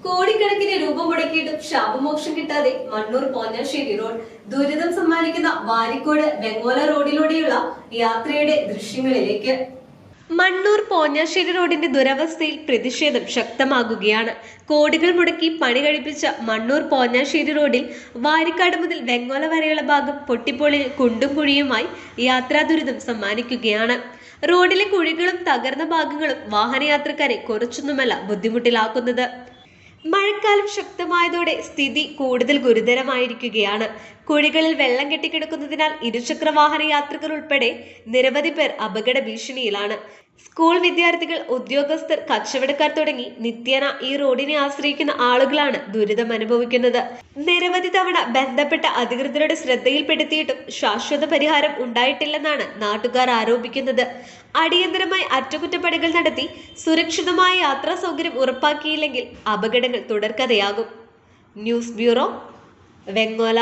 കോടിക്കണക്കിന് രൂപ മുടക്കിയിട്ടും ശാപമോക്ഷം കിട്ടാതെ മണ്ണൂർ പോഞ്ഞാശ്ശേരി റോഡ് ദുരിതം സമ്മാനിക്കുന്ന വാരിക്കോട് വെങ്ങോല റോഡിലൂടെയുള്ള യാത്രയുടെ ദൃശ്യങ്ങളിലേക്ക്. മണ്ണൂർ പോഞ്ഞാശ്ശേരി റോഡിന്റെ ദുരവസ്ഥയിൽ പ്രതിഷേധം ശക്തമാകുകയാണ്. കോടികൾ മുടക്കി പണി കഴിപ്പിച്ച മണ്ണൂർ പോഞ്ഞാശ്ശേരി റോഡിൽ വാരിക്കാട് മുതൽ വെങ്ങോല വരെയുള്ള ഭാഗം പൊട്ടിപ്പൊളിഞ്ഞ് കുണ്ടും കുഴിയുമായി യാത്രാ ദുരിതം സമ്മാനിക്കുകയാണ്. റോഡിലെ കുഴികളും തകർന്ന ഭാഗങ്ങളും വാഹനയാത്രക്കാരെ കുറച്ചൊന്നുമല്ല ബുദ്ധിമുട്ടിലാക്കുന്നത്. മഴക്കാലം ശക്തമായതോടെ സ്ഥിതി കൂടുതൽ ഗുരുതരമായിരിക്കുകയാണ്. കുഴികളിൽ വെള്ളം കെട്ടിക്കിടക്കുന്നതിനാൽ ഇരുചക്ര വാഹന യാത്രികർ ഉൾപ്പെടെ നിരവധി പേർ അപകട ഭീഷണിയിലാണ്. സ്കൂൾ വിദ്യാർത്ഥികൾ, ഉദ്യോഗസ്ഥർ, കച്ചവടക്കാർ തുടങ്ങി നിത്യേന ഈ റോഡിനെ ആശ്രയിക്കുന്ന ആളുകളാണ് ദുരിതം അനുഭവിക്കുന്നത്. നിരവധി തവണ ബന്ധപ്പെട്ട അധികൃതരുടെ ശ്രദ്ധയിൽപ്പെടുത്തിയിട്ടും ശാശ്വത പരിഹാരം ഉണ്ടായിട്ടില്ലെന്നാണ് നാട്ടുകാർ ആരോപിക്കുന്നത്. അടിയന്തരമായി അറ്റകുറ്റപ്പണികൾ നടത്തി സുരക്ഷിതമായ യാത്രാ സൗകര്യം ഉറപ്പാക്കിയില്ലെങ്കിൽ അപകടങ്ങൾ തുടർക്കഥയാകും. News bureau, Vengola.